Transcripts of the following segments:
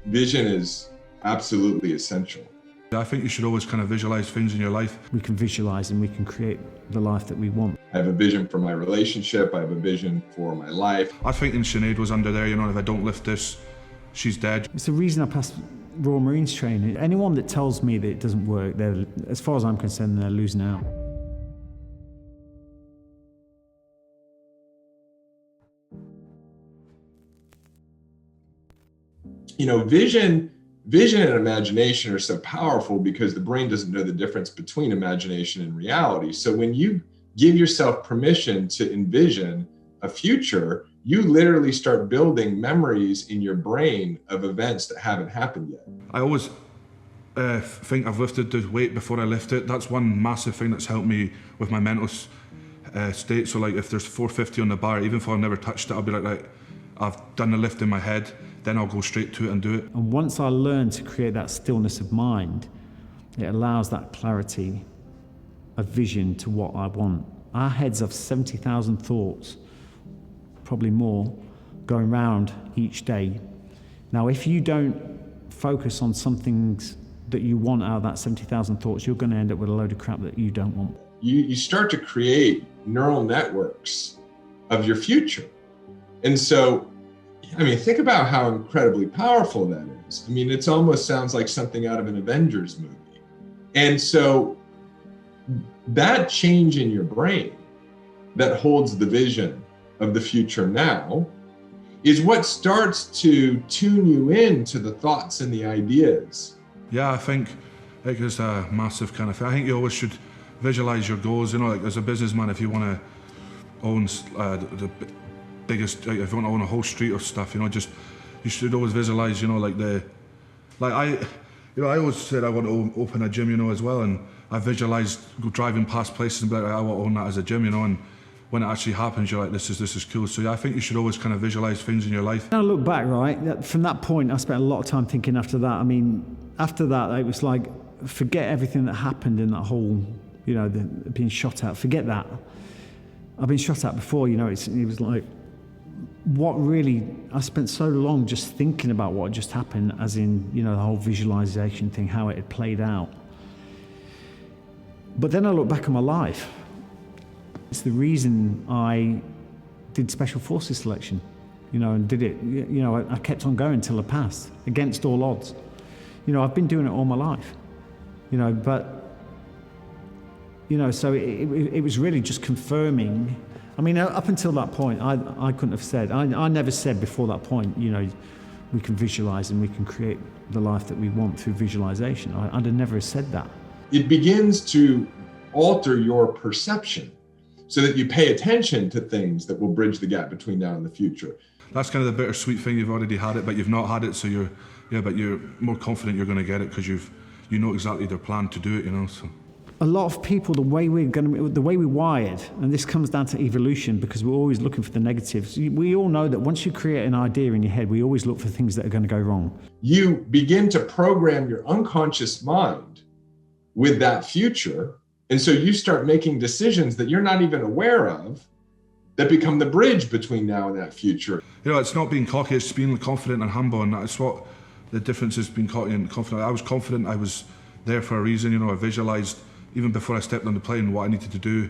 Vision is absolutely essential. I think you should always kind of visualize things in your life. We can visualize and we can create the life that we want. I have a vision for my relationship. I have a vision for my life. I think Sinead was under there, if I don't lift this, she's dead. It's the reason I passed Royal Marines training. Anyone that tells me that it doesn't work, as far as I'm concerned, they're losing out. Vision and imagination are so powerful because the brain doesn't know the difference between imagination and reality. So when you give yourself permission to envision a future, you literally start building memories in your brain of events that haven't happened yet. I always think I've lifted the weight before I lift it. That's one massive thing that's helped me with my mental state. So like if there's 450 on the bar, even if I've never touched it, I'll be like, right, I've done the lift in my head, then I'll go straight to it and do it. And once I learn to create that stillness of mind, it allows that clarity of vision to what I want. Our heads have 70,000 thoughts, probably more, going round each day. Now, if you don't focus on some things that you want out of that 70,000 thoughts, you're going to end up with a load of crap that you don't want. You start to create neural networks of your future. And so, think about how incredibly powerful that is. It almost sounds like something out of an Avengers movie. And so that change in your brain that holds the vision of the future now is what starts to tune you in to the thoughts and the ideas. Yeah, I think it's a massive kind of thing. I think you always should visualize your goals. Like as a businessman, if you want to own the biggest, if you want to own a whole street of stuff, you should always visualize, I always said I want to open a gym, as well, and I visualized driving past places and be like, I want to own that as a gym, and when it actually happens, you're like, this is cool. So yeah, I think you should always kind of visualize things in your life. When I look back, right, from that point, I spent a lot of time thinking after that. After that, it was like, forget everything that happened in that whole, being shot at. Forget that. I've been shot at before, it was like, what really, I spent so long just thinking about what had just happened, as in, the whole visualization thing, how it had played out. But then I look back on my life. It's the reason I did Special Forces selection, and did it, I kept on going till I passed, against all odds. I've been doing it all my life, but, so it was really just confirming. Up until that point, I couldn't have said, I never said before that point, we can visualize and we can create the life that we want through visualization. I'd have never said that. It begins to alter your perception so that you pay attention to things that will bridge the gap between now and the future. That's kind of the bittersweet thing. You've already had it, but you've not had it, so but you're more confident you're going to get it because you know exactly their plan to do it, so. A lot of people, the way we're wired, and this comes down to evolution because we're always looking for the negatives. We all know that once you create an idea in your head, we always look for things that are going to go wrong. You begin to program your unconscious mind with that future. And so you start making decisions that you're not even aware of that become the bridge between now and that future. It's not being cocky, it's being confident and humble. And that's what the difference is, being cocky and confident. I was confident, I was there for a reason. I visualized, even before I stepped on the plane, what I needed to do.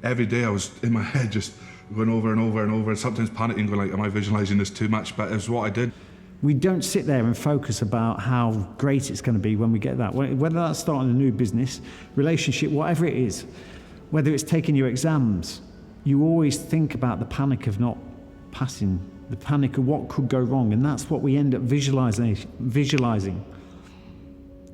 Every day I was in my head just going over and over and over, and sometimes panicking, going like, am I visualizing this too much? But it was what I did. We don't sit there and focus about how great it's going to be when we get that. Whether that's starting a new business, relationship, whatever it is, whether it's taking your exams, you always think about the panic of not passing, the panic of what could go wrong, and that's what we end up visualizing.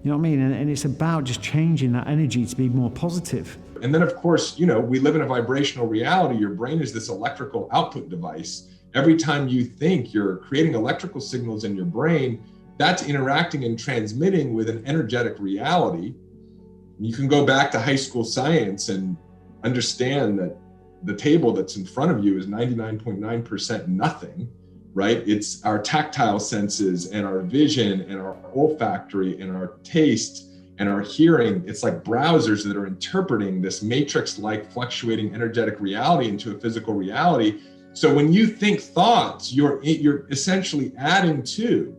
You know what I mean? And it's about just changing that energy to be more positive. And then, of course, we live in a vibrational reality. Your brain is this electrical output device. Every time you think, you're creating electrical signals in your brain, that's interacting and transmitting with an energetic reality. You can go back to high school science and understand that the table that's in front of you is 99.9% nothing, right? It's our tactile senses and our vision and our olfactory and our taste and our hearing. It's like browsers that are interpreting this matrix-like fluctuating energetic reality into a physical reality. So when you think thoughts, you're essentially adding to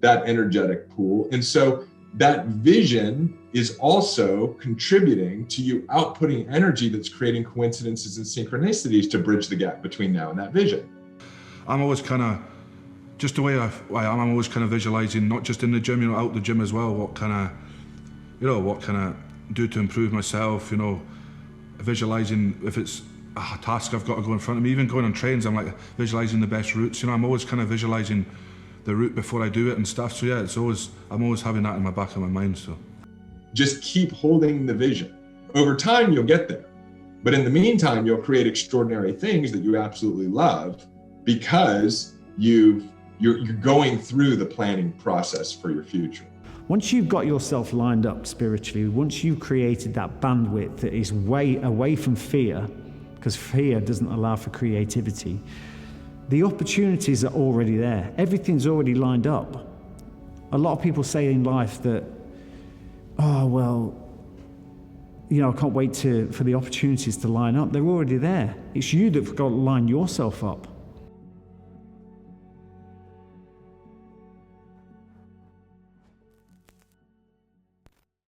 that energetic pool. And so that vision is also contributing to you outputting energy that's creating coincidences and synchronicities to bridge the gap between now and that vision. I'm always kind of, just the way I am, I'm always kind of visualizing, not just in the gym, out the gym as well, what can I do to improve myself, visualizing if it's a task I've got to go in front of me. Even going on trains, I'm like visualizing the best routes, I'm always kind of visualizing the route before I do it and stuff. So yeah, I'm always having that in my back of my mind. So just keep holding the vision. Over time, you'll get there. But in the meantime, you'll create extraordinary things that you absolutely love because you're going through the planning process for your future. Once you've got yourself lined up spiritually, once you've created that bandwidth that is way away from fear, because fear doesn't allow for creativity, the opportunities are already there. Everything's already lined up. A lot of people say in life that, oh, well, I can't wait for the opportunities to line up. They're already there. It's you that've got to line yourself up.